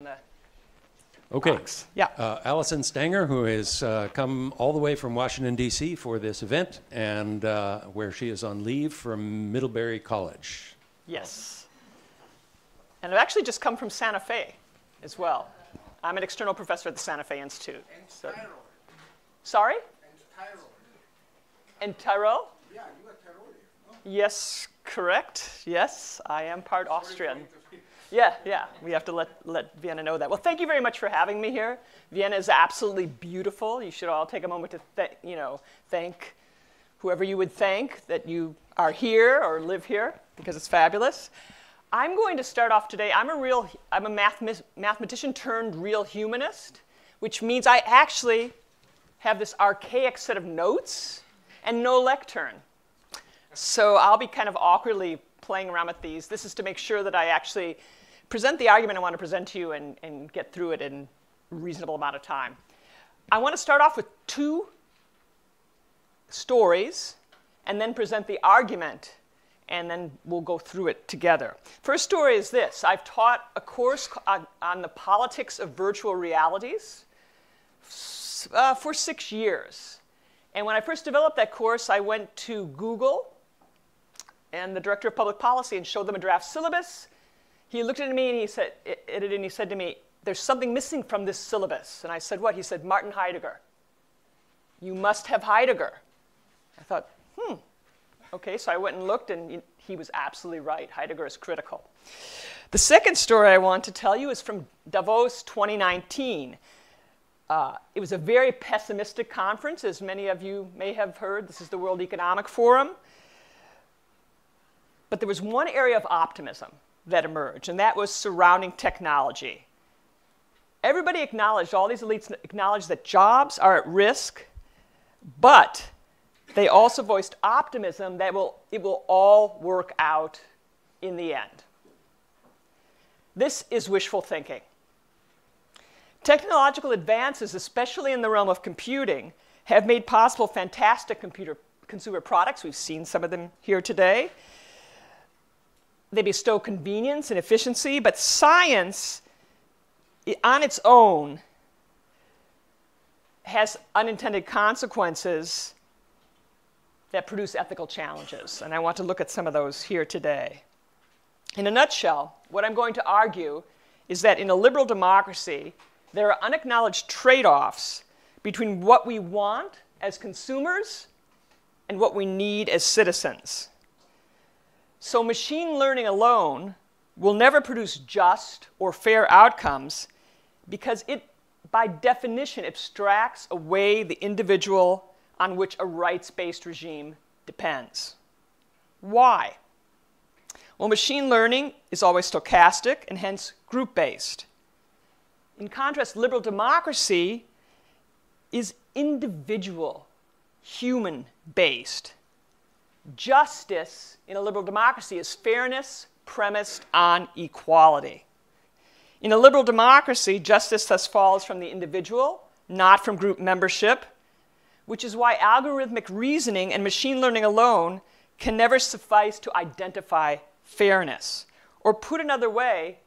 Okay. Marx. Yeah. Allison Stanger, who has come all the way from Washington, D.C. for this event, and where she is on leave from Middlebury College. Yes. And I've actually just come from Santa Fe as well. I'm an external professor at the Santa Fe Institute. So. Sorry? And Tyrol? Yeah, you are Tyrolian. Yes, correct. Yes, I am part Austrian. Yeah, we have to let Vienna know that. Well, thank you very much for having me here. Vienna is absolutely beautiful. You should all take a moment to thank whoever you would thank that you are here or live here, because it's fabulous. I'm going to start off today. I'm a mathematician turned real humanist, which means I actually have this archaic set of notes and no lectern. So I'll be kind of awkwardly playing around with these. This is to make sure that I actually present the argument I want to present to you and get through it in a reasonable amount of time. I want to start off with two stories and then present the argument, and then we'll go through it together. First story is this. I've taught a course on the politics of virtual realities for 6 years. And when I first developed that course, I went to Google and the director of public policy and showed them a draft syllabus. He looked at me and he said to me, "There's something missing from this syllabus." And I said, "What?" He said, "Martin Heidegger. You must have Heidegger." I thought, okay, so I went and looked, and he was absolutely right. Heidegger is critical. The second story I want to tell you is from Davos 2019. It was a very pessimistic conference, as many of you may have heard. This is the World Economic Forum. But there was one area of optimism that emerged, and that was surrounding technology. Everybody acknowledged, all these elites acknowledged that jobs are at risk, but they also voiced optimism that it will all work out in the end. This is wishful thinking. Technological advances, especially in the realm of computing, have made possible fantastic consumer products. We've seen some of them here today. They bestow convenience and efficiency, but science on its own has unintended consequences that produce ethical challenges. And I want to look at some of those here today. In a nutshell, what I'm going to argue is that in a liberal democracy, there are unacknowledged trade-offs between what we want as consumers and what we need as citizens. So machine learning alone will never produce just or fair outcomes because it, by definition, abstracts away the individual on which a rights-based regime depends. Why? Well, machine learning is always stochastic and hence group-based. In contrast, liberal democracy is individual, human-based. Justice in a liberal democracy is fairness premised on equality. In a liberal democracy, justice thus falls from the individual, not from group membership, which is why algorithmic reasoning and machine learning alone can never suffice to identify fairness. Or put another way,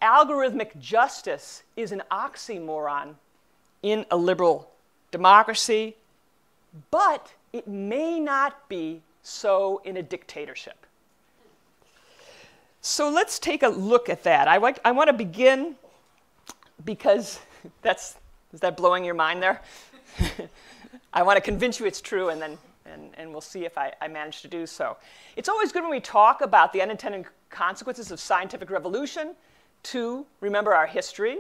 algorithmic justice is an oxymoron in a liberal democracy, but it may not be so in a dictatorship. So let's take a look at that. I want to begin because is that blowing your mind there? I want to convince you it's true, and we'll see if I manage to do so. It's always good when we talk about the unintended consequences of scientific revolution to remember our history.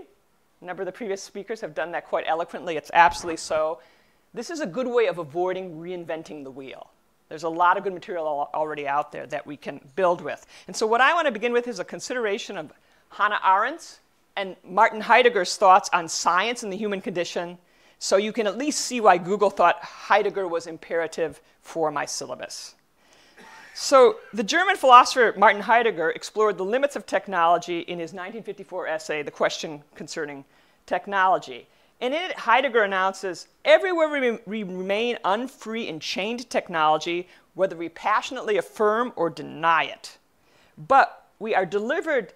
A number of the previous speakers have done that quite eloquently. It's absolutely so. This is a good way of avoiding reinventing the wheel. There's a lot of good material already out there that we can build with. And so what I want to begin with is a consideration of Hannah Arendt and Martin Heidegger's thoughts on science and the human condition, so you can at least see why Google thought Heidegger was imperative for my syllabus. So the German philosopher Martin Heidegger explored the limits of technology in his 1954 essay, The Question Concerning Technology. And in it, Heidegger announces, everywhere we remain unfree and chained to technology, whether we passionately affirm or deny it. But we are delivered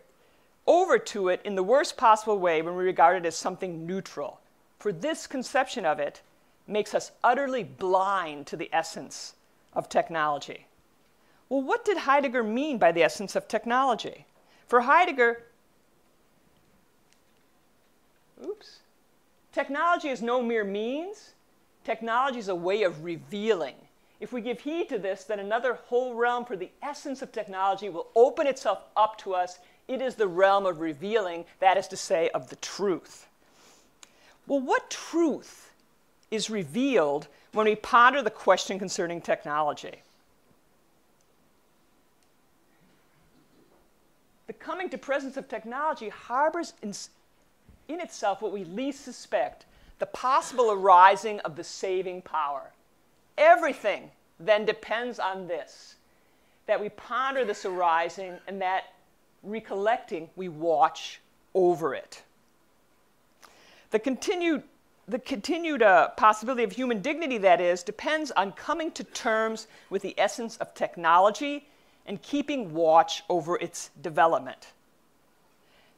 over to it in the worst possible way when we regard it as something neutral. For this conception of it makes us utterly blind to the essence of technology. Well, what did Heidegger mean by the essence of technology? For Heidegger, technology is no mere means. Technology is a way of revealing. If we give heed to this, then another whole realm for the essence of technology will open itself up to us. It is the realm of revealing, that is to say, of the truth. Well, what truth is revealed when we ponder the question concerning technology? The coming to presence of technology harbors in itself what we least suspect, the possible arising of the saving power. Everything then depends on this, that we ponder this arising and that recollecting, we watch over it. The continued possibility of human dignity, that is, depends on coming to terms with the essence of technology and keeping watch over its development.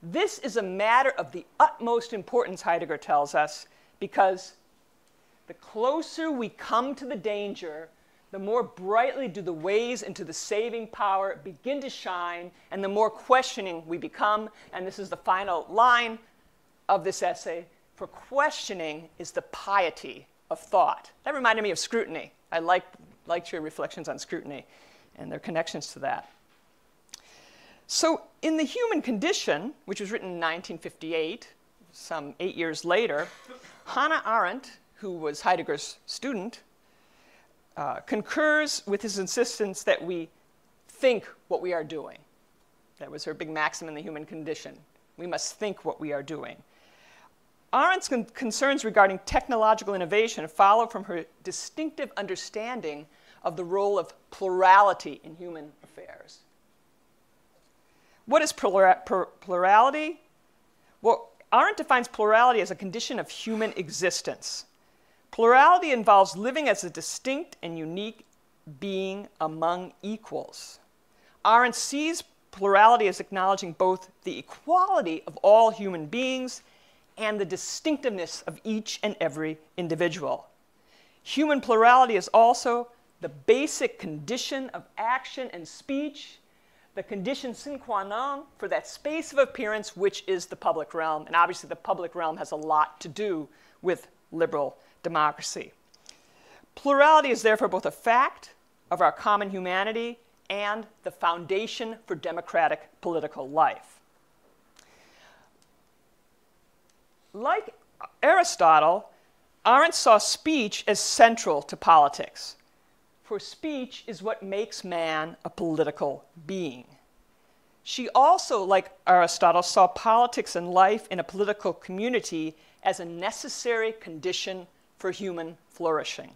This is a matter of the utmost importance, Heidegger tells us, because the closer we come to the danger, the more brightly do the ways into the saving power begin to shine, and the more questioning we become. And this is the final line of this essay. For questioning is the piety of thought. That reminded me of scrutiny. I liked your reflections on scrutiny and their connections to that. So in The Human Condition, which was written in 1958, some 8 years later, Hannah Arendt, who was Heidegger's student, concurs with his insistence that we think what we are doing. That was her big maxim in The Human Condition. We must think what we are doing. Arendt's concerns regarding technological innovation follow from her distinctive understanding of the role of plurality in human affairs. What is plurality? Well, Arendt defines plurality as a condition of human existence. Plurality involves living as a distinct and unique being among equals. Arendt sees plurality as acknowledging both the equality of all human beings and the distinctiveness of each and every individual. Human plurality is also the basic condition of action and speech, the condition sine qua non for that space of appearance which is the public realm. And obviously the public realm has a lot to do with liberal democracy. Plurality is therefore both a fact of our common humanity and the foundation for democratic political life. Like Aristotle, Arendt saw speech as central to politics. For speech is what makes man a political being. She also, like Aristotle, saw politics and life in a political community as a necessary condition for human flourishing.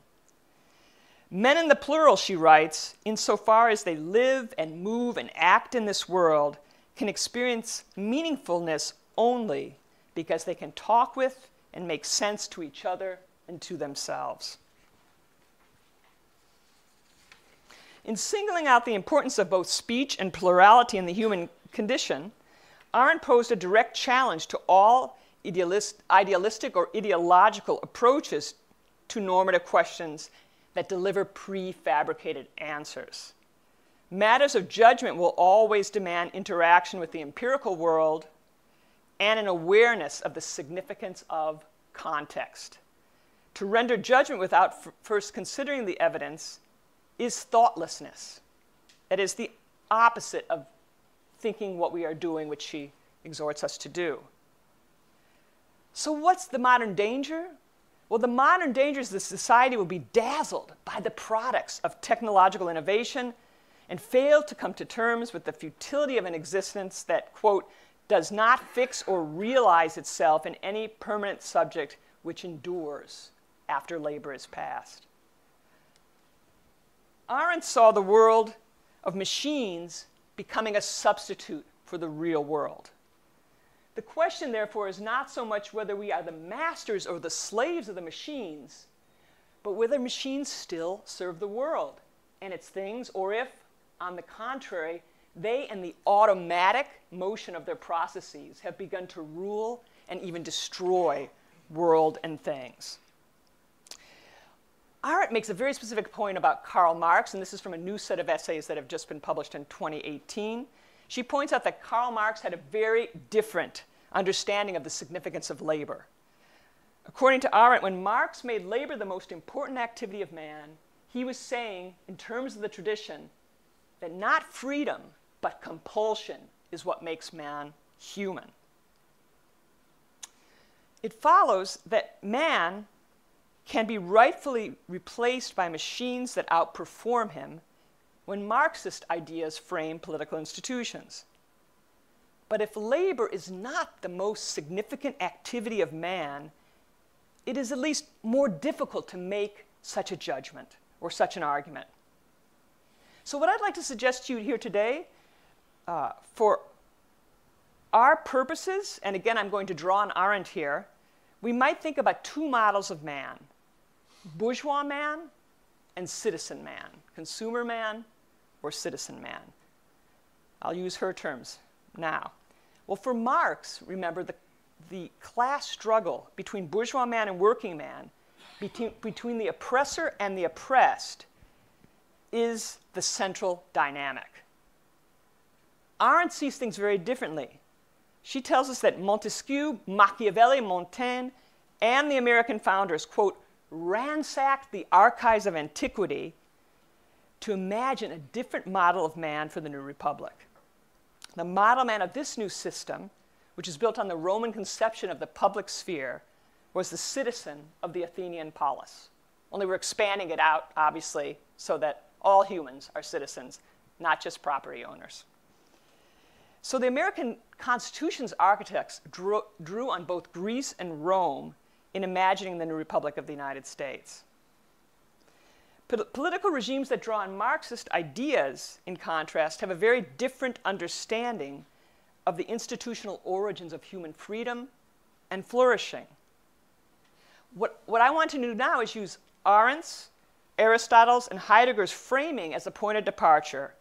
Men in the plural, she writes, insofar as they live and move and act in this world, can experience meaningfulness only because they can talk with and make sense to each other and to themselves. In singling out the importance of both speech and plurality in the human condition, Arendt posed a direct challenge to all idealistic or ideological approaches to normative questions that deliver prefabricated answers. Matters of judgment will always demand interaction with the empirical world and an awareness of the significance of context. To render judgment without first considering the evidence is thoughtlessness. That is the opposite of thinking what we are doing, which she exhorts us to do. So what's the modern danger? Well, the modern danger is that society will be dazzled by the products of technological innovation and fail to come to terms with the futility of an existence that, quote, does not fix or realize itself in any permanent subject which endures after labor is past. Arendt saw the world of machines becoming a substitute for the real world. The question, therefore, is not so much whether we are the masters or the slaves of the machines, but whether machines still serve the world and its things, or if, on the contrary, they and the automatic motion of their processes have begun to rule and even destroy world and things. Arendt makes a very specific point about Karl Marx, and this is from a new set of essays that have just been published in 2018. She points out that Karl Marx had a very different understanding of the significance of labor. According to Arendt, when Marx made labor the most important activity of man, he was saying, in terms of the tradition, that not freedom, but compulsion is what makes man human. It follows that man can be rightfully replaced by machines that outperform him when Marxist ideas frame political institutions. But if labor is not the most significant activity of man, it is at least more difficult to make such a judgment or such an argument. So what I'd like to suggest to you here today, for our purposes, and again I'm going to draw on Arendt here, we might think about two models of man: bourgeois man and citizen man, consumer man or citizen man. I'll use her terms now. Well, for Marx, remember, the class struggle between bourgeois man and working man, between the oppressor and the oppressed, is the central dynamic. Arendt sees things very differently. She tells us that Montesquieu, Machiavelli, Montaigne, and the American founders, quote, ransacked the archives of antiquity to imagine a different model of man for the new republic. The model man of this new system, which is built on the Roman conception of the public sphere, was the citizen of the Athenian polis. Only we're expanding it out, obviously, so that all humans are citizens, not just property owners. So the American Constitution's architects drew on both Greece and Rome in imagining the new republic of the United States. Political regimes that draw on Marxist ideas, in contrast, have a very different understanding of the institutional origins of human freedom and flourishing. What I want to do now is use Arendt's, Aristotle's, and Heidegger's framing as a point of departure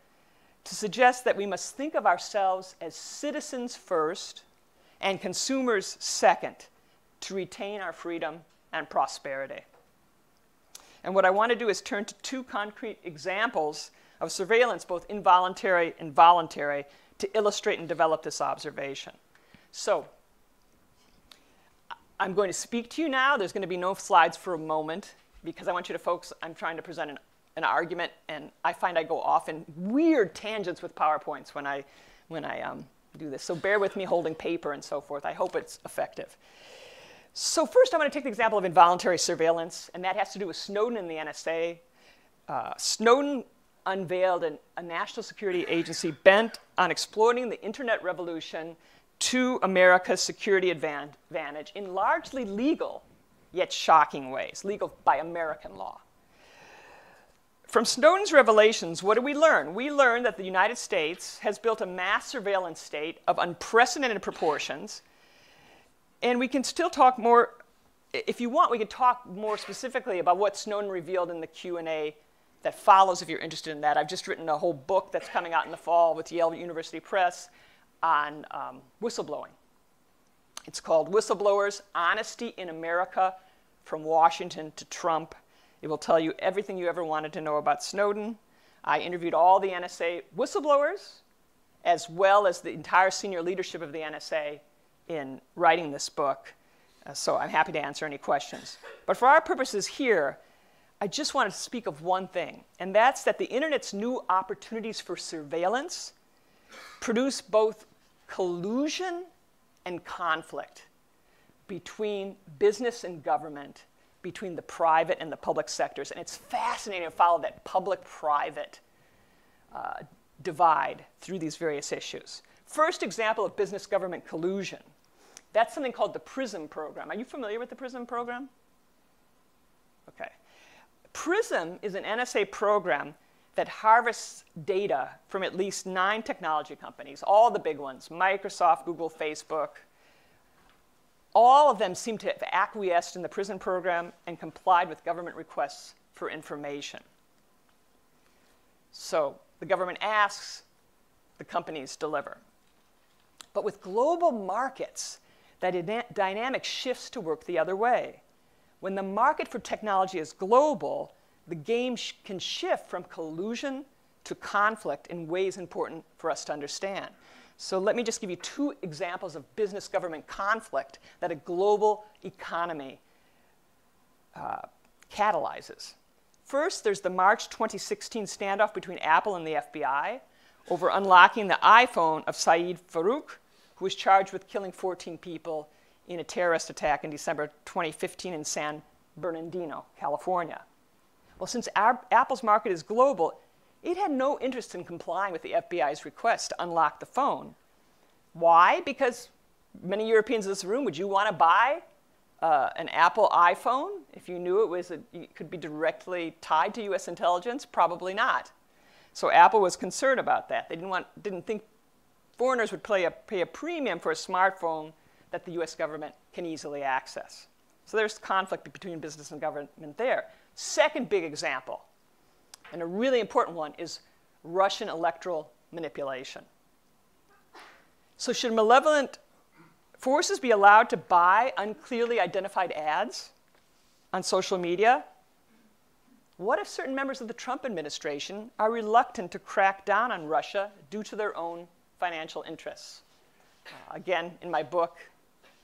to suggest that we must think of ourselves as citizens first and consumers second to retain our freedom and prosperity. And what I want to do is turn to two concrete examples of surveillance, both involuntary and voluntary, to illustrate and develop this observation. So I'm going to speak to you now. There's going to be no slides for a moment because I want you to focus. I'm trying to present an argument, and I find I go off in weird tangents with PowerPoints when I do this. So bear with me holding paper and so forth. I hope it's effective. So first, I'm going to take the example of involuntary surveillance, and that has to do with Snowden and the NSA. Snowden unveiled a national security agency bent on exploiting the internet revolution to America's security advantage in largely legal, yet shocking ways, legal by American law. From Snowden's revelations, what do we learn? We learn that the United States has built a mass surveillance state of unprecedented proportions. And we can still talk more, if you want, we can talk more specifically about what Snowden revealed in the Q&A that follows if you're interested in that. I've just written a whole book that's coming out in the fall with Yale University Press on whistleblowing. It's called Whistleblowers: Honesty in America from Washington to Trump. It will tell you everything you ever wanted to know about Snowden. I interviewed all the NSA whistleblowers, as well as the entire senior leadership of the NSA in writing this book. So I'm happy to answer any questions. But for our purposes here, I just wanted to speak of one thing, and that's that the internet's new opportunities for surveillance produce both collusion and conflict between business and government, between the private and the public sectors. And it's fascinating to follow that public-private divide through these various issues. First example of business-government collusion. That's something called the PRISM program. Are you familiar with the PRISM program? Okay. PRISM is an NSA program that harvests data from at least 9 technology companies, all the big ones, Microsoft, Google, Facebook. All of them seem to have acquiesced in the PRISM program and complied with government requests for information. So the government asks, the companies deliver. But with global markets, that dynamic shifts to work the other way. When the market for technology is global, the game can shift from collusion to conflict in ways important for us to understand. So let me just give you two examples of business-government conflict that a global economy catalyzes. First, there's the March 2016 standoff between Apple and the FBI over unlocking the iPhone of Saeed Farouk, who was charged with killing 14 people in a terrorist attack in December 2015 in San Bernardino, California. Well, since Apple's market is global, it had no interest in complying with the FBI's request to unlock the phone. Why? Because many Europeans in this room, would you want to buy an Apple iPhone if you knew it could be directly tied to US intelligence? Probably not. So Apple was concerned about that. They didn't think foreigners would pay a premium for a smartphone that the US government can easily access. So there's conflict between business and government there. Second big example, and a really important one, is Russian electoral manipulation. So should malevolent forces be allowed to buy unclearly identified ads on social media? What if certain members of the Trump administration are reluctant to crack down on Russia due to their own financial interests? Again, in my book,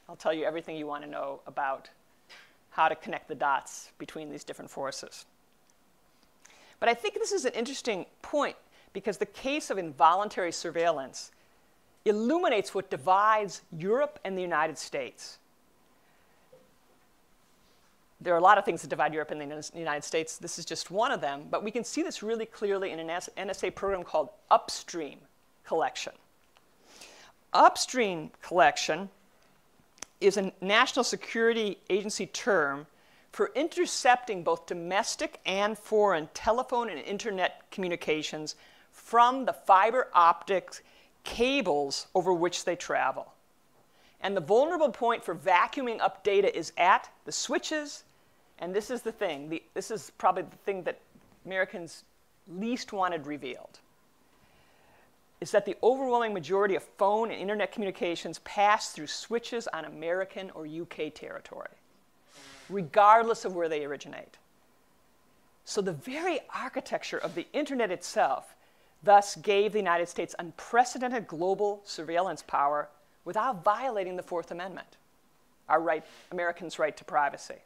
I'll tell you everything you want to know about how to connect the dots between these different forces. But I think this is an interesting point because the case of involuntary surveillance illuminates what divides Europe and the United States. There are a lot of things that divide Europe and the United States. This is just one of them, but we can see this really clearly in an NSA program called upstream collection. Upstream collection is a national security agency term for intercepting both domestic and foreign telephone and internet communications from the fiber optic cables over which they travel. And the vulnerable point for vacuuming up data is at the switches, and this is the thing. This is probably the thing that Americans least wanted revealed, is that the overwhelming majority of phone and internet communications pass through switches on American or UK territory, regardless of where they originate. So the very architecture of the internet itself thus gave the United States unprecedented global surveillance power without violating the Fourth Amendment, Americans' right to privacy.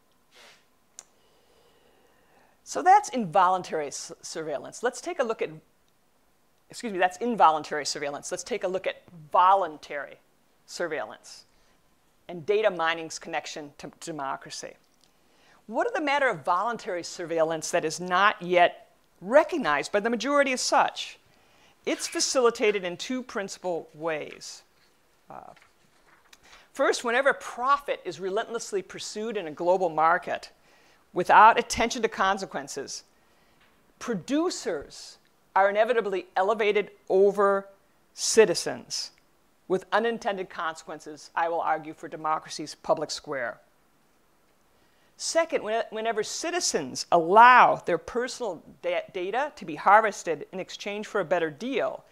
So that's involuntary surveillance. Let's take a look at that's involuntary surveillance. Let's take a look at voluntary surveillance and data mining's connection to democracy. What is the matter of voluntary surveillance that is not yet recognized by the majority as such? It's facilitated in two principal ways. First, whenever profit is relentlessly pursued in a global market without attention to consequences, producers are inevitably elevated over citizens with unintended consequences, I will argue, for democracy's public square. Second, whenever citizens allow their personal data to be harvested in exchange for a better deal,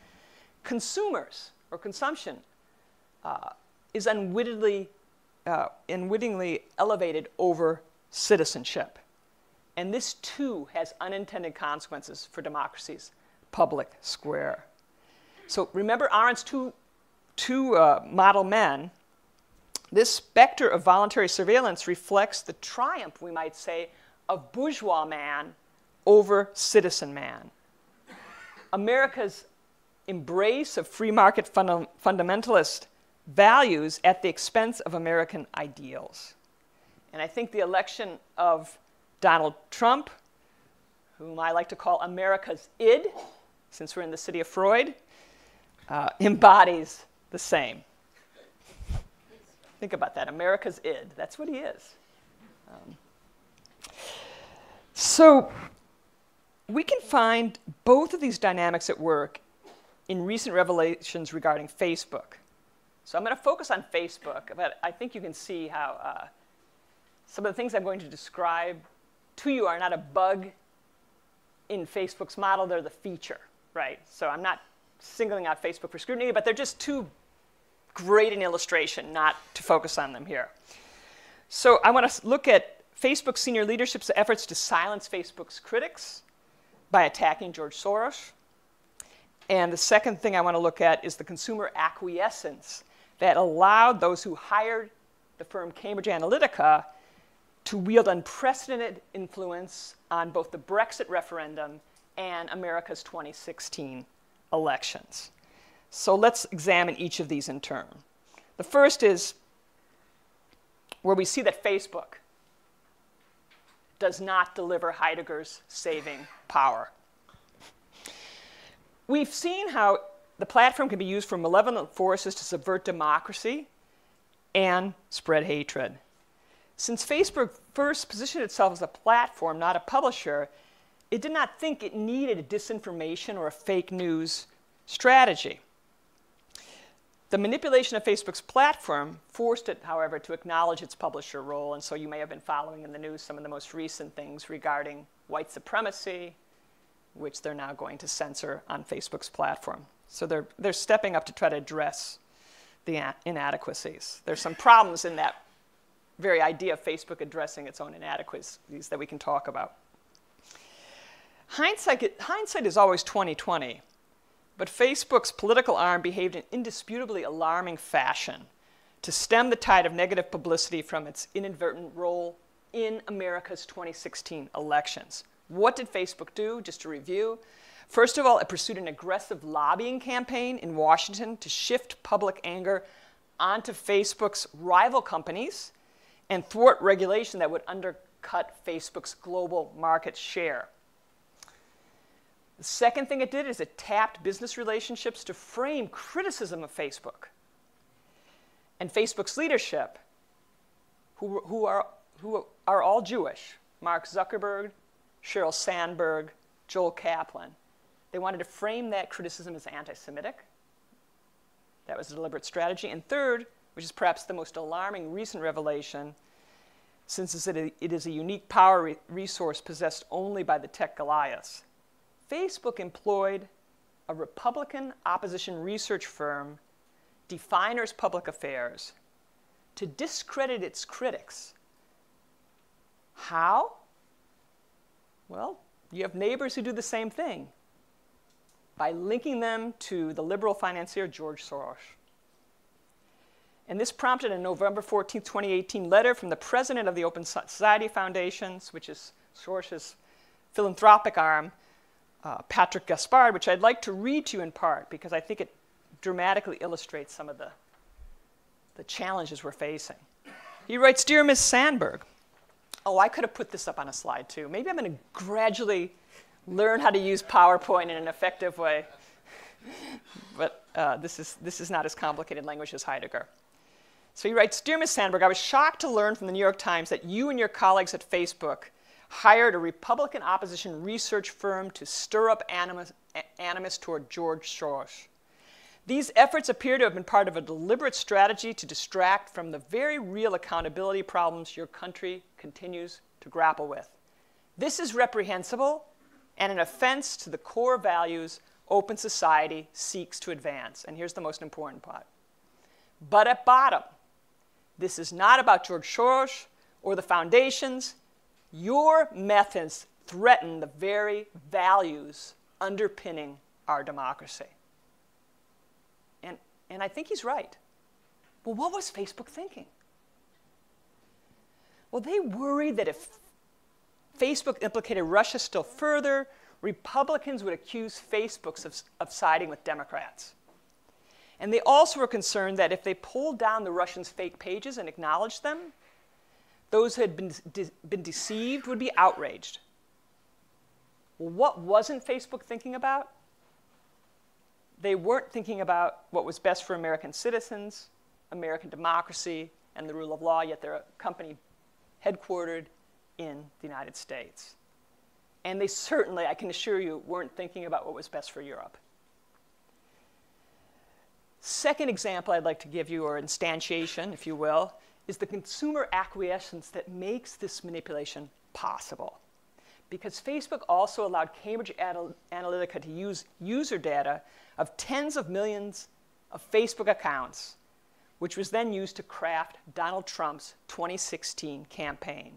consumers or consumption is unwittingly elevated over citizenship. And this too has unintended consequences for democracy's public square. So remember Arendt's two model men. This specter of voluntary surveillance reflects the triumph, we might say, of bourgeois man over citizen man. America's embrace of free market fundamentalist values at the expense of American ideals. And I think the election of Donald Trump, whom I like to call America's id, since we're in the city of Freud, embodies the same. Think about that, America's id. That's what he is. So we can find both of these dynamics at work in recent revelations regarding Facebook. So I'm going to focus on Facebook, but I think you can see how some of the things I'm going to describe to you are not a bug in Facebook's model, they're the feature, right? So I'm not singling out Facebook for scrutiny, but they're just too great an illustration not to focus on them here. So I want to look at Facebook senior leadership's efforts to silence Facebook's critics by attacking George Soros. And the second thing I want to look at is the consumer acquiescence that allowed those who hired the firm Cambridge Analytica to wield unprecedented influence on both the Brexit referendum and America's 2016 elections. So let's examine each of these in turn. The first is where we see that Facebook does not deliver Heidegger's saving power. We've seen how the platform can be used for malevolent forces to subvert democracy and spread hatred. Since Facebook first positioned itself as a platform, not a publisher, it did not think it needed a disinformation or a fake news strategy. The manipulation of Facebook's platform forced it, however, to acknowledge its publisher role, and so you may have been following in the news some of the most recent things regarding white supremacy, which they're now going to censor on Facebook's platform. So they're stepping up to try to address the inadequacies. There's some problems in that very idea of Facebook addressing its own inadequacies that we can talk about. Hindsight is always 20/20, but Facebook's political arm behaved in indisputably alarming fashion to stem the tide of negative publicity from its inadvertent role in America's 2016 elections. What did Facebook do? Just to review. First of all, it pursued an aggressive lobbying campaign in Washington to shift public anger onto Facebook's rival companies and thwart regulation that would undercut Facebook's global market share. The second thing it did is it tapped business relationships to frame criticism of Facebook. And Facebook's leadership, who are all Jewish, Mark Zuckerberg, Sheryl Sandberg, Joel Kaplan, they wanted to frame that criticism as anti-Semitic. That was a deliberate strategy. And third, which is perhaps the most alarming recent revelation, since it is a unique power resource possessed only by the tech Goliaths, Facebook employed a Republican opposition research firm, Definers Public Affairs, to discredit its critics. How? Well, you have neighbors who do the same thing by linking them to the liberal financier George Soros. And this prompted a November 14, 2018 letter from the president of the Open Society Foundations, which is Soros's philanthropic arm, Patrick Gaspard, which I'd like to read to you in part because I think it dramatically illustrates some of the challenges we're facing. He writes, "Dear Ms. Sandberg," oh, I could have put this up on a slide too. Maybe I'm going to gradually learn how to use PowerPoint in an effective way. But this is not as complicated language as Heidegger. So he writes, "Dear Ms. Sandberg, I was shocked to learn from the New York Times that you and your colleagues at Facebook hired a Republican opposition research firm to stir up animus toward George Soros. These efforts appear to have been part of a deliberate strategy to distract from the very real accountability problems your country continues to grapple with. This is reprehensible and an offense to the core values open society seeks to advance." And here's the most important part. "But at bottom, this is not about George Soros or the foundations. Your methods threaten the very values underpinning our democracy." And I think he's right. Well, what was Facebook thinking? Well, they worried that if Facebook implicated Russia still further, Republicans would accuse Facebook of siding with Democrats. And they also were concerned that if they pulled down the Russians' fake pages and acknowledged them, those who had been deceived would be outraged. Well, what wasn't Facebook thinking about? They weren't thinking about what was best for American citizens, American democracy, and the rule of law, yet they're a company headquartered in the United States. And they certainly, I can assure you, weren't thinking about what was best for Europe. Second example I'd like to give you, or instantiation, if you will, is the consumer acquiescence that makes this manipulation possible. because Facebook also allowed Cambridge Analytica to use user data of tens of millions of Facebook accounts, which was then used to craft Donald Trump's 2016 campaign.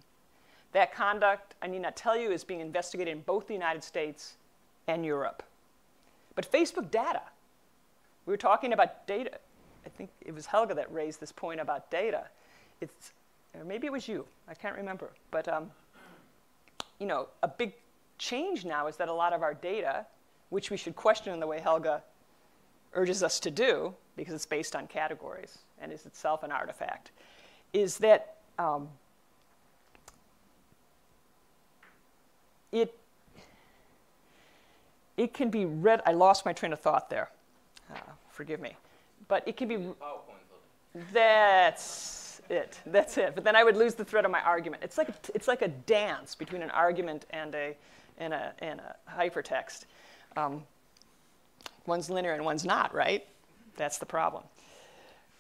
That conduct, I need not tell you, is being investigated in both the United States and Europe. But Facebook data, we were talking about data. I think it was Helga that raised this point about data. Or maybe it was you, I can't remember. But you know, a big change now is that a lot of our data, which we should question in the way Helga urges us to do, because it's based on categories and is itself an artifact, is that it can be read. I lost my train of thought there. Forgive me. But it can be. That's it. That's it. But then I would lose the thread of my argument. It's like a dance between an argument and a hypertext. One's linear and one's not, right? That's the problem.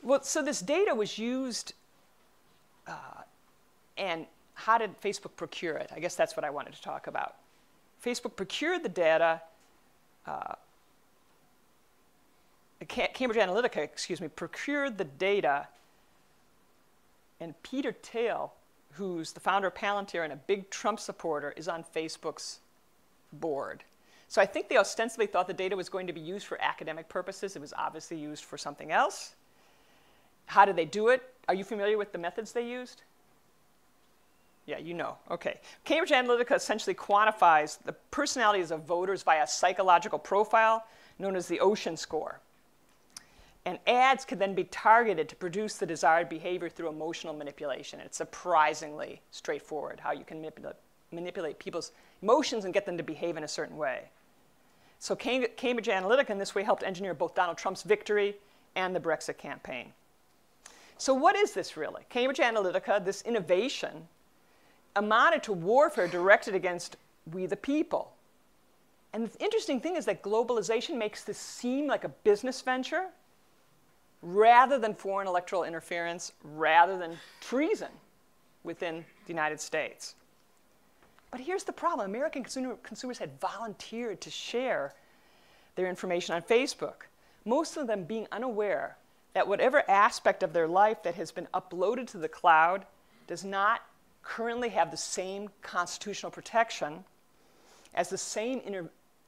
Well, so this data was used, and how did Facebook procure it? I guess that's what I wanted to talk about. Facebook procured the data. Cambridge Analytica, procured the data, and Peter Thiel, who's the founder of Palantir and a big Trump supporter, is on Facebook's board. So I think they ostensibly thought the data was going to be used for academic purposes. It was obviously used for something else. How did they do it? Are you familiar with the methods they used? Yeah, you know. OK. Cambridge Analytica essentially quantifies the personalities of voters via a psychological profile known as the Ocean score. And ads could then be targeted to produce the desired behavior through emotional manipulation. It's surprisingly straightforward how you can manipulate people's emotions and get them to behave in a certain way. So Cambridge Analytica in this way helped engineer both Donald Trump's victory and the Brexit campaign. So what is this really? Cambridge Analytica, this innovation, amounted to warfare directed against we the people. And the interesting thing is that globalization makes this seem like a business venture rather than foreign electoral interference, rather than treason within the United States. But here's the problem. American consumers had volunteered to share their information on Facebook, most of them being unaware that whatever aspect of their life that has been uploaded to the cloud does not currently have the same constitutional protection as the same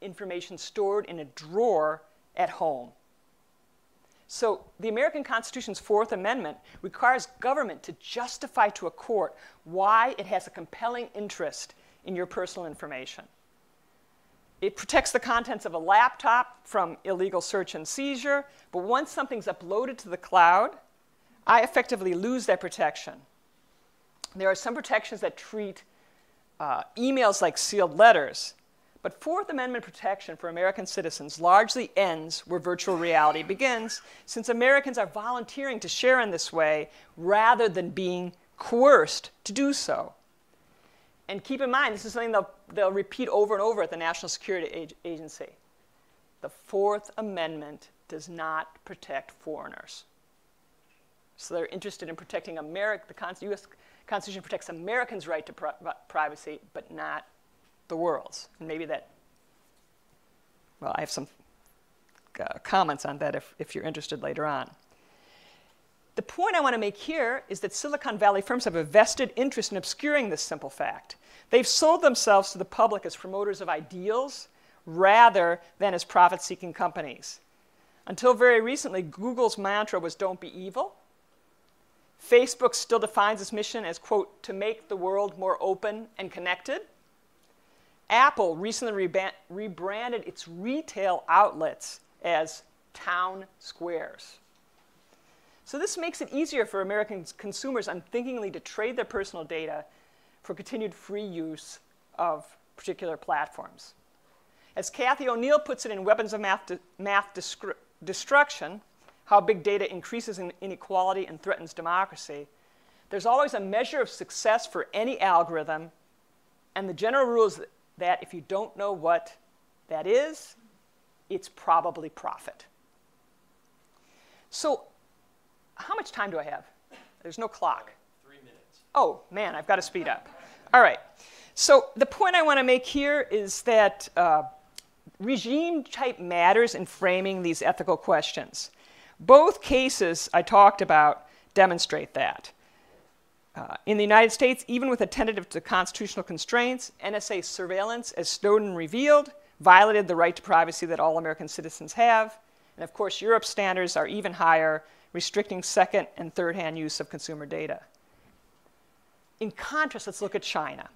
information stored in a drawer at home. So the American Constitution's Fourth Amendment requires government to justify to a court why it has a compelling interest in your personal information. It protects the contents of a laptop from illegal search and seizure, but once something's uploaded to the cloud, I effectively lose that protection. There are some protections that treat emails like sealed letters, but Fourth Amendment protection for American citizens largely ends where virtual reality begins, since Americans are volunteering to share in this way rather than being coerced to do so. And keep in mind, this is something they'll repeat over and over at the National Security Agency. The Fourth Amendment does not protect foreigners. So they're interested in protecting the U.S. Constitution protects Americans' right to privacy, but not the world's. And maybe that, well, I have some comments on that if you're interested later on. The point I want to make here is that Silicon Valley firms have a vested interest in obscuring this simple fact. They've sold themselves to the public as promoters of ideals rather than as profit-seeking companies. Until very recently, Google's mantra was "don't be evil." Facebook still defines its mission as, quote, to make the world more open and connected. Apple recently rebranded its retail outlets as town squares. So this makes it easier for American consumers unthinkingly to trade their personal data for continued free use of particular platforms. As Cathy O'Neill puts it in Weapons of Math Destruction, How Big Data Increases Inequality and Threatens Democracy, there's always a measure of success for any algorithm, and the general rule is that if you don't know what that is, it's probably profit. So how much time do I have? There's no clock. 3 minutes. Oh, man, I've got to speed up. All right. So the point I want to make here is that regime type matters in framing these ethical questions. Both cases I talked about demonstrate that. In the United States, even with a tentative to constitutional constraints, NSA surveillance, as Snowden revealed, violated the right to privacy that all American citizens have. And of course, Europe's standards are even higher, restricting second and third-hand use of consumer data. In contrast, let's look at China.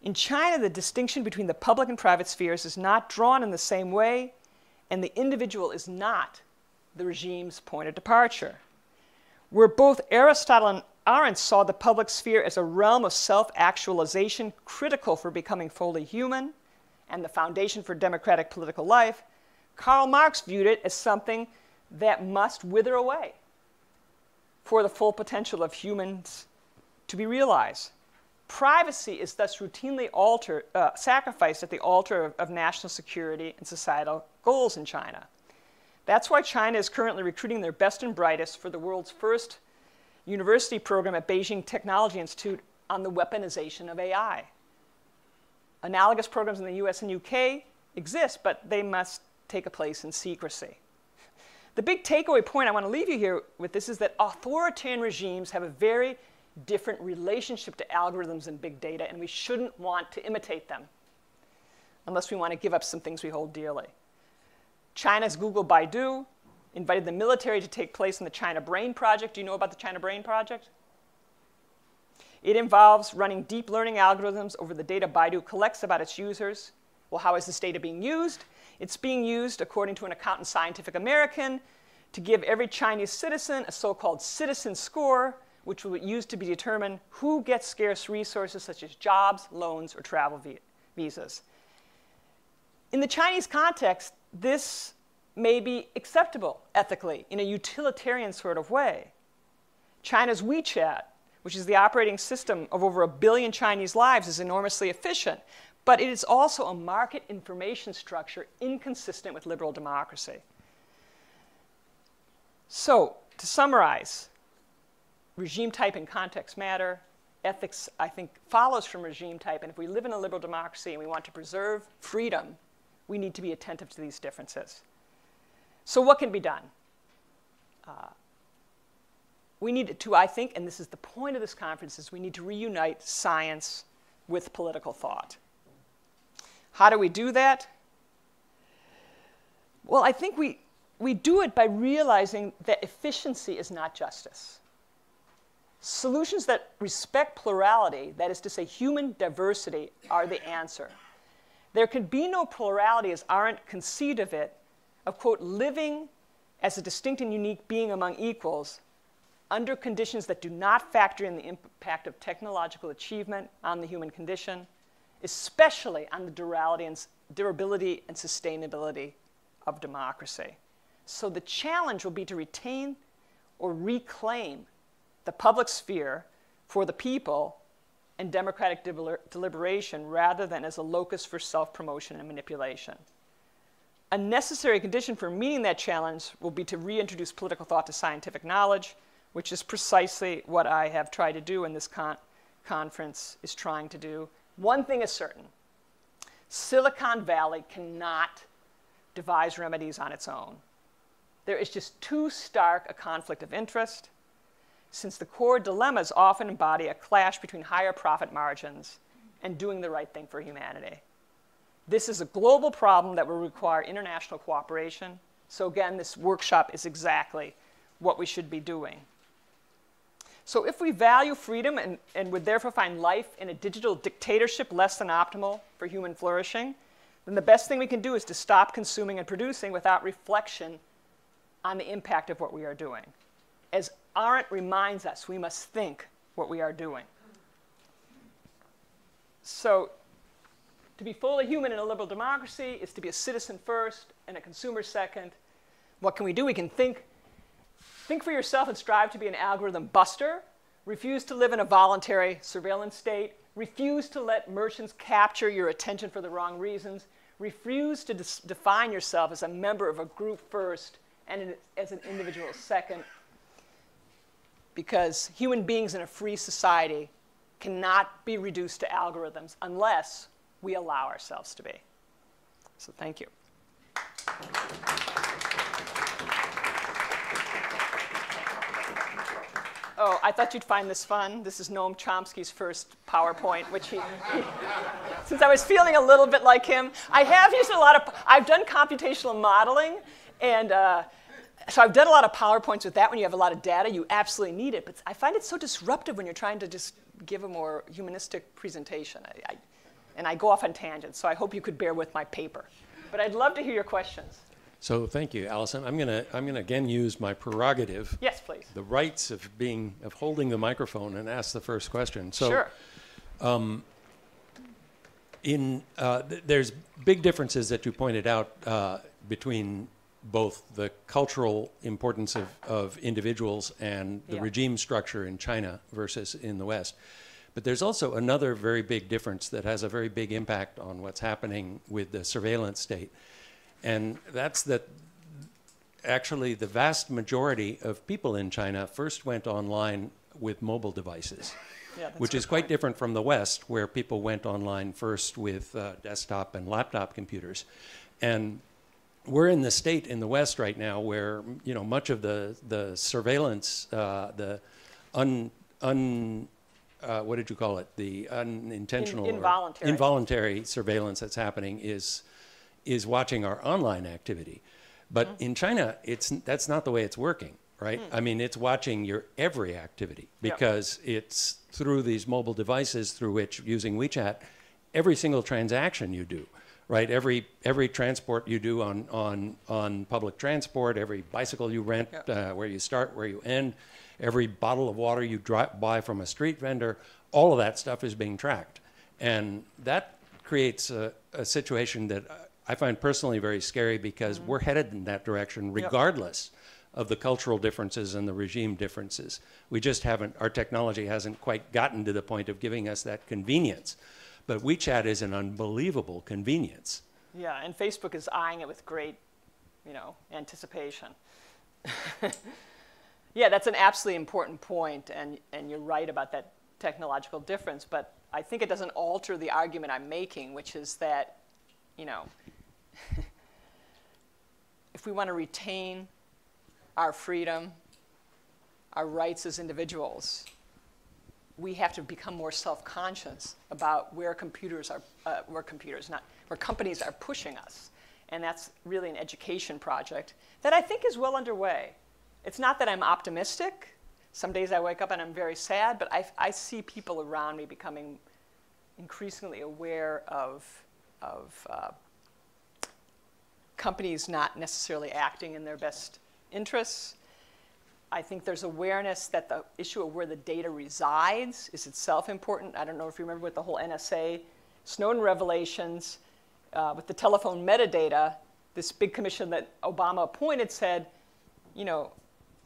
In China, the distinction between the public and private spheres is not drawn in the same way, and the individual is not the regime's point of departure. Where both Aristotle and Arendt saw the public sphere as a realm of self-actualization critical for becoming fully human and the foundation for democratic political life, Karl Marx viewed it as something that must wither away for the full potential of humans to be realized. Privacy is thus routinely sacrificed at the altar of national security and societal goals in China. That's why China is currently recruiting their best and brightest for the world's first university program at Beijing Technology Institute on the weaponization of AI. Analogous programs in the US and UK exist, but they must take a place in secrecy. The big takeaway point I want to leave you here with this is that authoritarian regimes have a very different relationship to algorithms and big data, and we shouldn't want to imitate them unless we want to give up some things we hold dearly. China's Google Baidu invited the military to take place in the China Brain Project. Do you know about the China Brain Project? It involves running deep learning algorithms over the data Baidu collects about its users. Well, how is this data being used? It's being used, according to an account in Scientific American, to give every Chinese citizen a so-called citizen score, which will be used to determine who gets scarce resources such as jobs, loans, or travel visas. In the Chinese context, this may be acceptable ethically in a utilitarian sort of way. China's WeChat, which is the operating system of over 1 billion Chinese lives, is enormously efficient, but it is also a market information structure inconsistent with liberal democracy. So, to summarize, regime type and context matter. Ethics, I think, follows from regime type, and if we live in a liberal democracy and we want to preserve freedom, we need to be attentive to these differences. So what can be done? We need to, I think, and this is the point of this conference, is we need to reunite science with political thought. How do we do that? Well, I think we do it by realizing that efficiency is not justice. Solutions that respect plurality, that is to say human diversity, are the answer. There can be no plurality, as Arendt conceived of it, of, quote, living as a distinct and unique being among equals under conditions that do not factor in the impact of technological achievement on the human condition, especially on the durability and sustainability of democracy. So the challenge will be to retain or reclaim the public sphere for the people and democratic deliberation rather than as a locus for self-promotion and manipulation. A necessary condition for meeting that challenge will be to reintroduce political thought to scientific knowledge, which is precisely what I have tried to do and this conference is trying to do. One thing is certain. Silicon Valley cannot devise remedies on its own. There is just too stark a conflict of interest, since the core dilemmas often embody a clash between higher profit margins and doing the right thing for humanity. This is a global problem that will require international cooperation. So again, this workshop is exactly what we should be doing. So if we value freedom and would therefore find life in a digital dictatorship less than optimal for human flourishing, then the best thing we can do is to stop consuming and producing without reflection on the impact of what we are doing. As Arendt reminds us, we must think what we are doing. So to be fully human in a liberal democracy is to be a citizen first and a consumer second. What can we do? We can think for yourself and strive to be an algorithm buster. Refuse to live in a voluntary surveillance state. Refuse to let merchants capture your attention for the wrong reasons. Refuse to define yourself as a member of a group first and as an individual second. Because human beings in a free society cannot be reduced to algorithms unless we allow ourselves to be. So thank you. Oh, I thought you'd find this fun. This is Noam Chomsky's first PowerPoint, which since I was feeling a little bit like him, I have used I've done computational modeling, and so I've done a lot of PowerPoints with that. When you have a lot of data, you absolutely need it. But I find it so disruptive when you're trying to just give a more humanistic presentation. And I go off on tangents, so I hope you could bear with my paper. But I'd love to hear your questions. So thank you, Allison. I'm gonna again use my prerogative. Yes, please. The rights of holding the microphone and ask the first question. So, sure. There's big differences that you pointed out between both the cultural importance of individuals and the regime structure in China versus in the West. But there's also another very big difference that has a very big impact on what's happening with the surveillance state. And that's that actually the vast majority of people in China first went online with mobile devices, which is quite different from the West, where people went online first with desktop and laptop computers. And we're in the state in the West right now where, you know, much of the surveillance, what did you call it? The unintentional, involuntary surveillance that's happening is watching our online activity. But in China, that's not the way it's working, right? I mean, it's watching your every activity because it's through these mobile devices through which, using WeChat, every single transaction you do, right? Every transport you do on public transport, every bicycle you rent, where you start, where you end, every bottle of water you buy from a street vendor, all of that stuff is being tracked. And that creates a situation that I find personally very scary because we're headed in that direction regardless of the cultural differences and the regime differences. We just haven't, our technology hasn't quite gotten to the point of giving us that convenience. But WeChat is an unbelievable convenience. Yeah, and Facebook is eyeing it with great, anticipation. Yeah, that's an absolutely important point, and you're right about that technological difference, but I think it doesn't alter the argument I'm making, which is that, if we want to retain our freedom, our rights as individuals, we have to become more self-conscious about where companies are pushing us. And that's really an education project that I think is well underway. It's not that I'm optimistic. Some days I wake up and I'm very sad, but I see people around me becoming increasingly aware of companies not necessarily acting in their best interests. I think there's awareness that the issue of where the data resides is itself important. I don't know if you remember with the whole NSA, Snowden revelations, with the telephone metadata, this big commission that Obama appointed said,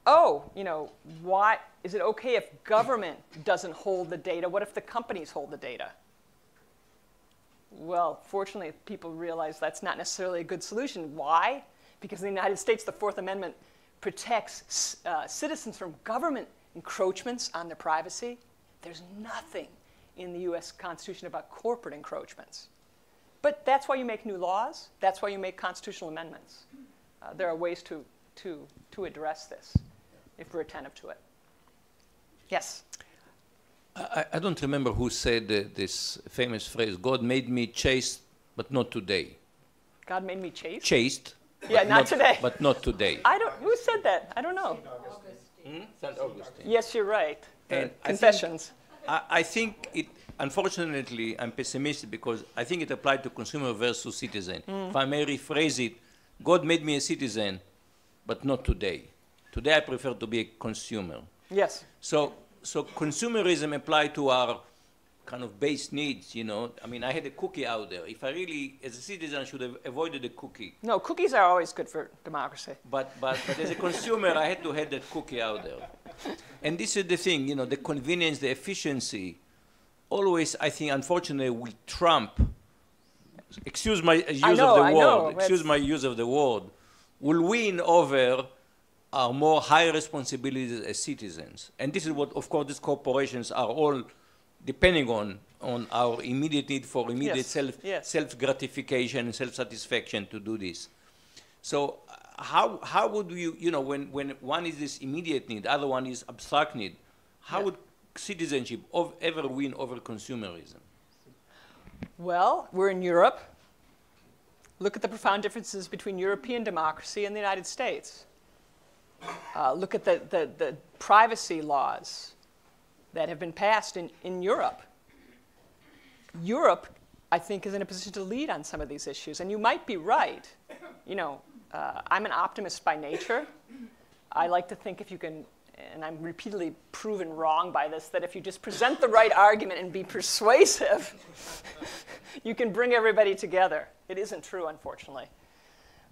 why is it okay if government doesn't hold the data? What if the companies hold the data? Well, fortunately, people realize that's not necessarily a good solution. Why? Because in the United States, the Fourth Amendment protects citizens from government encroachments on their privacy. There's nothing in the US Constitution about corporate encroachments. But that's why you make new laws. That's why you make constitutional amendments. There are ways to address this if we're attentive to it. Yes? I don't remember who said this famous phrase, God made me chaste, but not today. God made me chaste? Chaste. Yeah, not today. But not today. Who said that? I don't know. St. Augustine. Yes, you're right. And Confessions. I think it, unfortunately, I'm pessimistic because I think it applied to consumer versus citizen. If I may rephrase it, God made me a citizen, but not today. Today I prefer to be a consumer. Yes. So consumerism applied to our kind of base needs, I mean, I had a cookie out there. If I really, as a citizen, should have avoided the cookie. No, cookies are always good for democracy. But as a consumer, I had to have that cookie out there. And this is the thing, the convenience, the efficiency, always, I think, unfortunately, will trump, excuse my use of the word, will win over our more high responsibilities as citizens. And this is what, of course, these corporations are all depending on our immediate need for immediate self-gratification and self-satisfaction to do this. So how would you, when one is this immediate need, other one is abstract need, how would citizenship ever win over consumerism? Well, we're in Europe. Look at the profound differences between European democracy and the United States. Look at the privacy laws that have been passed in Europe. Europe, I think, is in a position to lead on some of these issues. And you might be right. I'm an optimist by nature. I like to think if you can, and I'm repeatedly proven wrong by this, that if you just present the right argument and be persuasive, you can bring everybody together. It isn't true, unfortunately.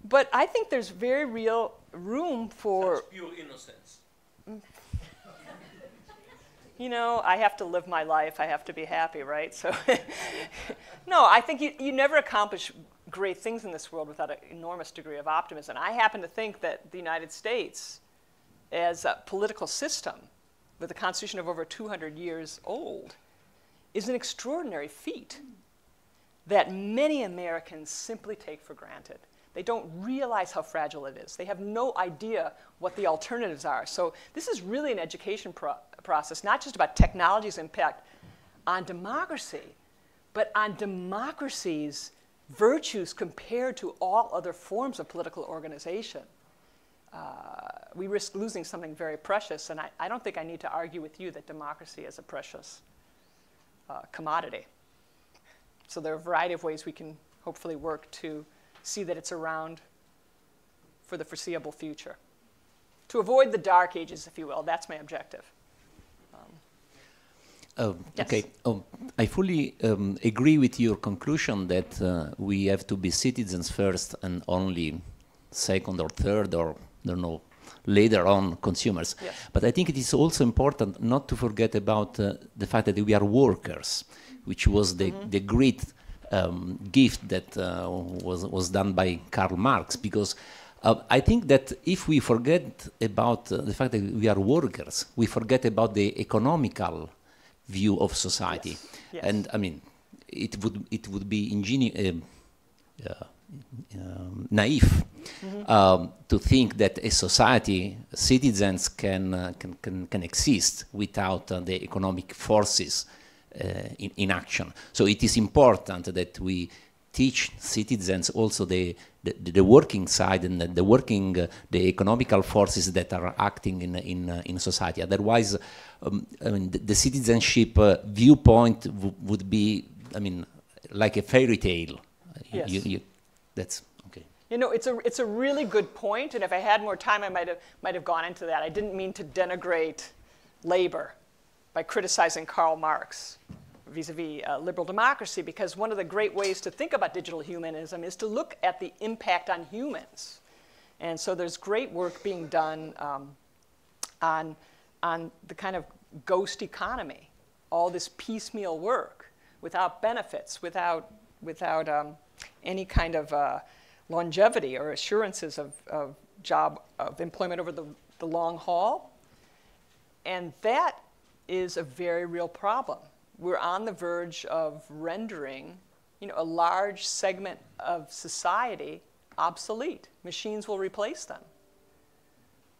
But I think there's very real room for... That's pure innocence. I have to live my life. I have to be happy, right? So, no, I think you never accomplish great things in this world without an enormous degree of optimism. I happen to think that the United States, as a political system, with a constitution of over 200 years old, is an extraordinary feat that many Americans simply take for granted. They don't realize how fragile it is. They have no idea what the alternatives are. So this is really an education process, not just about technology's impact on democracy, but on democracy's virtues compared to all other forms of political organization. We risk losing something very precious, and I don't think I need to argue with you that democracy is a precious commodity. So there are a variety of ways we can hopefully work to see that it's around for the foreseeable future. To avoid the dark ages, if you will, that's my objective. Yes. Okay, I fully agree with your conclusion that we have to be citizens first and only second or third or, I don't know, later on consumers. Yes. But I think it is also important not to forget about the fact that we are workers, which was the great gift that was done by Karl Marx, because I think that if we forget about the fact that we are workers, we forget about the economical view of society. Yes. Yes. And I mean, it would be naive to think that a society, citizens can exist without the economic forces in action. So it is important that we teach citizens also the working side and the economical forces that are acting in society. Otherwise, I mean, the citizenship viewpoint would be, I mean, like a fairy tale. Yes. That's okay. It's a really good point, and if I had more time, I might have gone into that. I didn't mean to denigrate labor by criticizing Karl Marx vis-a-vis liberal democracy, because one of the great ways to think about digital humanism is to look at the impact on humans. And so there's great work being done on the kind of ghost economy, all this piecemeal work without benefits, without any kind of longevity or assurances of employment over the long haul. And that is a very real problem. We're on the verge of rendering, a large segment of society obsolete. Machines will replace them.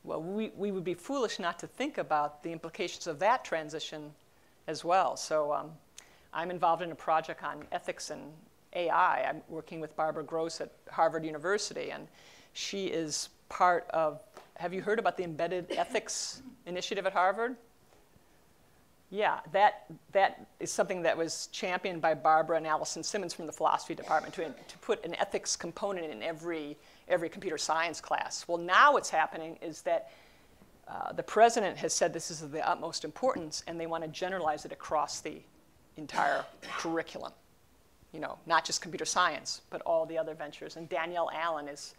Well, we would be foolish not to think about the implications of that transition as well. So I'm involved in a project on ethics and AI. I'm working with Barbara Gross at Harvard University, and she is part of, have you heard about the Embedded Ethics Initiative at Harvard? Yeah, that is something that was championed by Barbara and Allison Simmons from the philosophy department to put an ethics component in every computer science class. Well, now what's happening is that the president has said this is of the utmost importance, and they want to generalize it across the entire curriculum. Not just computer science, but all the other ventures. And Danielle Allen is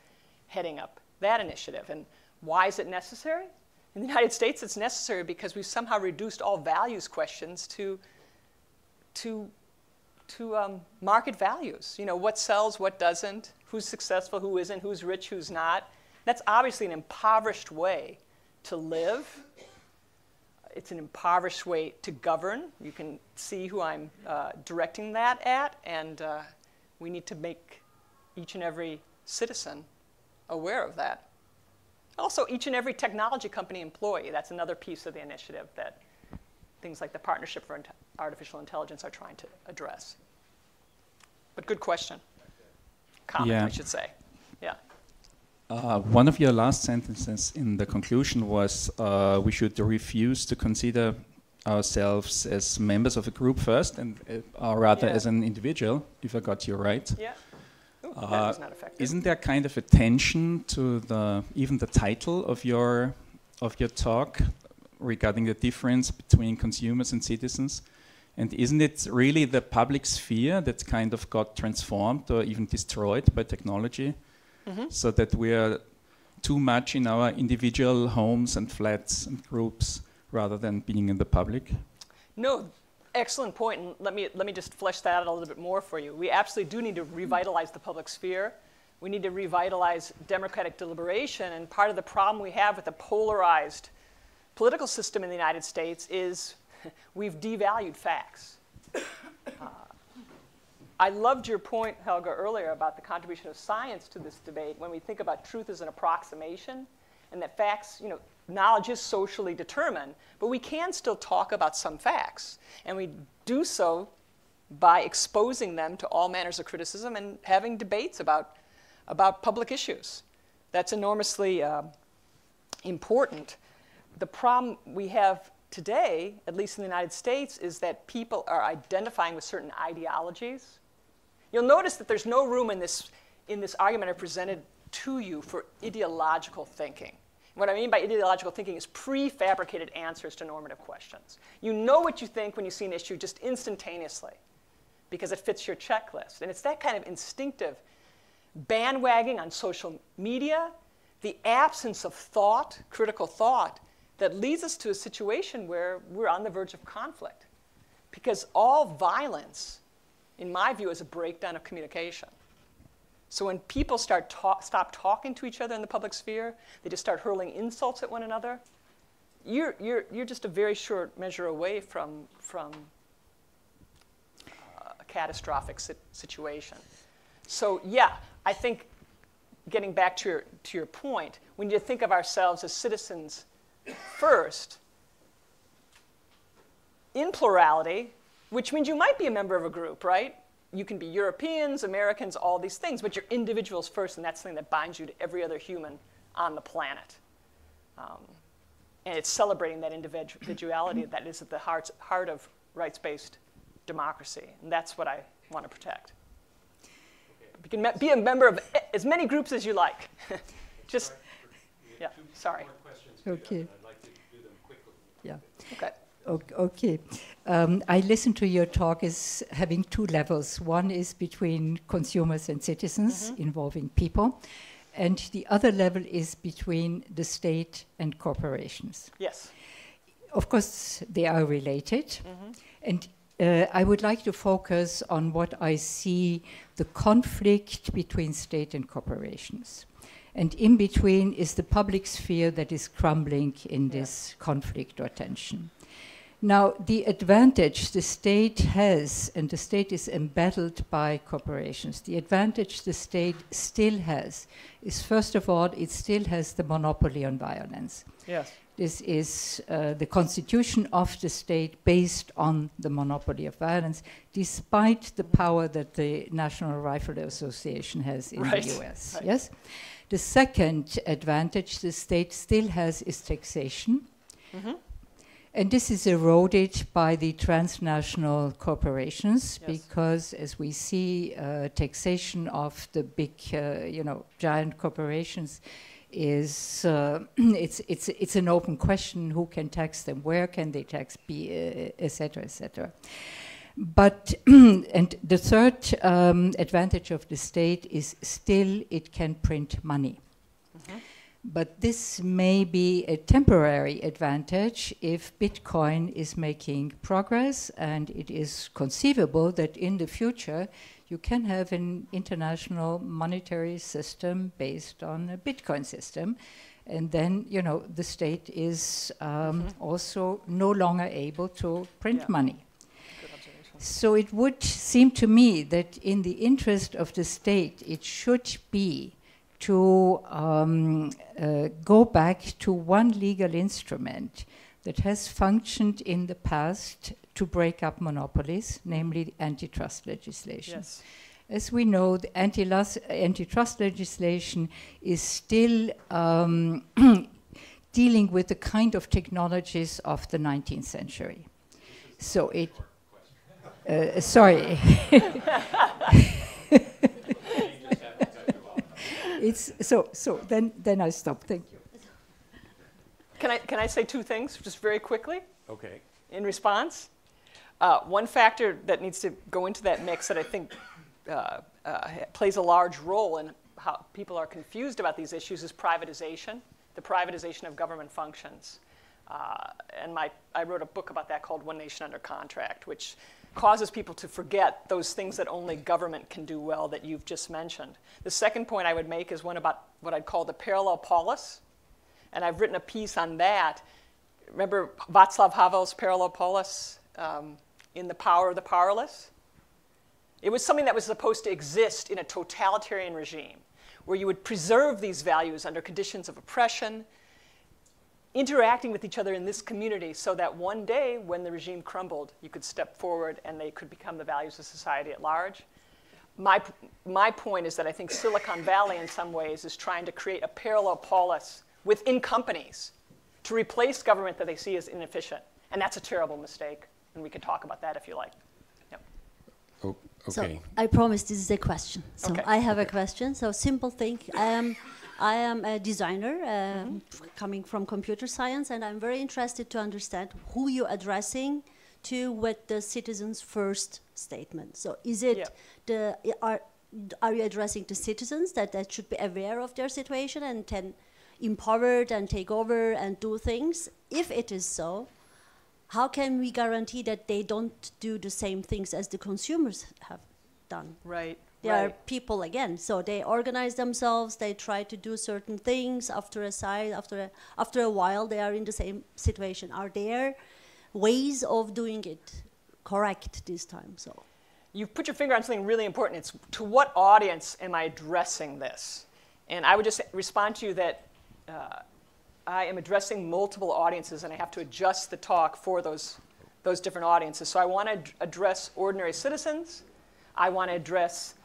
heading up that initiative. And why is it necessary? In the United States, it's necessary because we've somehow reduced all values questions to market values. What sells, what doesn't, who's successful, who isn't, who's rich, who's not. That's obviously an impoverished way to live. it's an impoverished way to govern. You can see who I'm directing that at, and we need to make each and every citizen aware of that. Also, each and every technology company employee, that's another piece of the initiative that things like the Partnership for Artificial Intelligence are trying to address. But good question. Comment, I should say. Yeah. One of your last sentences in the conclusion was we should refuse to consider ourselves as members of a group first, and rather as an individual, if I got you right. Yeah. Ooh, that was not effective. Isn't there kind of a tension to even the title of your talk regarding the difference between consumers and citizens? And isn't it really the public sphere that kind of got transformed or even destroyed by technology? So that we are too much in our individual homes and flats and groups rather than being in the public? No, excellent point. And let me just flesh that out a little bit more for you. We absolutely do need to revitalize the public sphere. We need to revitalize democratic deliberation. And part of the problem we have with the polarized political system in the United States is we've devalued facts. I loved your point, Helga, earlier about the contribution of science to this debate when we think about truth as an approximation and that facts, knowledge is socially determined, but we can still talk about some facts. And we do so by exposing them to all manners of criticism and having debates about public issues. That's enormously important. The problem we have today, at least in the United States, is that people are identifying with certain ideologies. You'll notice that there's no room in this argument I presented to you for ideological thinking. What I mean by ideological thinking is prefabricated answers to normative questions. You know what you think when you see an issue just instantaneously because it fits your checklist. And it's that kind of instinctive bandwagoning on social media, the absence of thought, critical thought, that leads us to a situation where we're on the verge of conflict. Because all violence, in my view, is a breakdown of communication. So when people stop talking to each other in the public sphere, they just start hurling insults at one another, you're just a very short measure away from a catastrophic situation. So yeah, I think, getting back to your point, we need to think of ourselves as citizens first, in plurality, which means you might be a member of a group, right? You can be Europeans, Americans, all these things, but you're individuals first, and that's something that binds you to every other human on the planet. And it's celebrating that individuality that is at the heart of rights-based democracy, and that's what I want to protect. You can be a member of as many groups as you like. Just, yeah, sorry. Okay. I'd like to do them quickly. Yeah. Okay. Okay. I listened to your talk as having two levels. One is between consumers and citizens, involving people. And the other level is between the state and corporations. Yes. Of course, they are related. And I would like to focus on what I see the conflict between state and corporations. And in between is the public sphere that is crumbling in this conflict or tension. Now, the advantage the state has, and the state is embattled by corporations, the advantage the state still has is, first of all, it still has the monopoly on violence. Yes. This is the constitution of the state based on the monopoly of violence, despite the power that the National Rifle Association has in the US. Right. Yes? The second advantage the state still has is taxation. And this is eroded by the transnational corporations because, as we see, taxation of the big, giant corporations is it's an open question: who can tax them, where can they tax, et cetera, et cetera. But and the third advantage of the state is still it can print money. But this may be a temporary advantage if Bitcoin is making progress, and it is conceivable that in the future you can have an international monetary system based on a Bitcoin system. And then, you know, the state is also no longer able to print money. So it would seem to me that in the interest of the state, it should be to go back to one legal instrument that has functioned in the past to break up monopolies, namely antitrust legislation. Yes. As we know, the antitrust legislation is still dealing with the kind of technologies of the 19th century. So it... sorry. It's so then I stop. Thank you. Can I say two things just very quickly? Okay. In response, one factor that needs to go into that mix that I think plays a large role in how people are confused about these issues is privatization, the privatization of government functions. And I wrote a book about that called One Nation Under Contract, which causes people to forget those things that only government can do well that you've just mentioned. The second point I would make is one about what I'd call the parallel polis. And I've written a piece on that. Remember Václav Havel's parallel polis in The Power of the Powerless? It was something that was supposed to exist in a totalitarian regime, where you would preserve these values under conditions of oppression, interacting with each other in this community so that one day when the regime crumbled, you could step forward and they could become the values of society at large. My point is that I think Silicon Valley in some ways is trying to create a parallel polis within companies to replace government that they see as inefficient. And that's a terrible mistake. And we can talk about that if you like. Yep. Oh, okay. So I promise this is a question. So Okay. I have a question. So simple thing. I am a designer coming from computer science, and I'm very interested to understand who you're addressing to with the citizens' first statement. So is it are you addressing the citizens that should be aware of their situation and can empowered and take over and do things? If it is so, how can we guarantee that they don't do the same things as the consumers have done? Right. They are people again, so they organize themselves. They try to do certain things. After a while, they are in the same situation. Are there ways of doing it correct this time? So you've put your finger on something really important. It's to what audience am I addressing this? And I would just respond to you that I am addressing multiple audiences, and I have to adjust the talk for those different audiences. So I want to address ordinary citizens. I want to address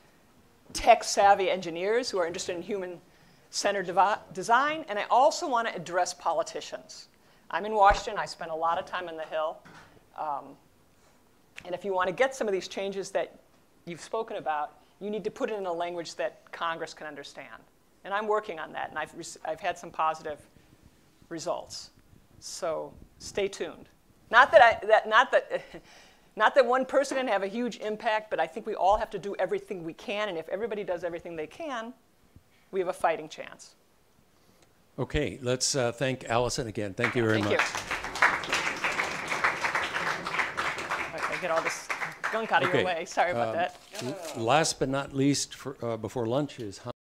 tech-savvy engineers who are interested in human-centered design, and I also want to address politicians. I'm in Washington. I spend a lot of time on the Hill. And if you want to get some of these changes that you've spoken about, you need to put it in a language that Congress can understand. And I'm working on that, and I've had some positive results. So stay tuned. Not that one person can have a huge impact, but I think we all have to do everything we can, and if everybody does everything they can, we have a fighting chance. Okay, let's thank Allison again. Thank you very much. Okay, get all this gunk out of your way. Sorry about that. Last but not least, before lunch is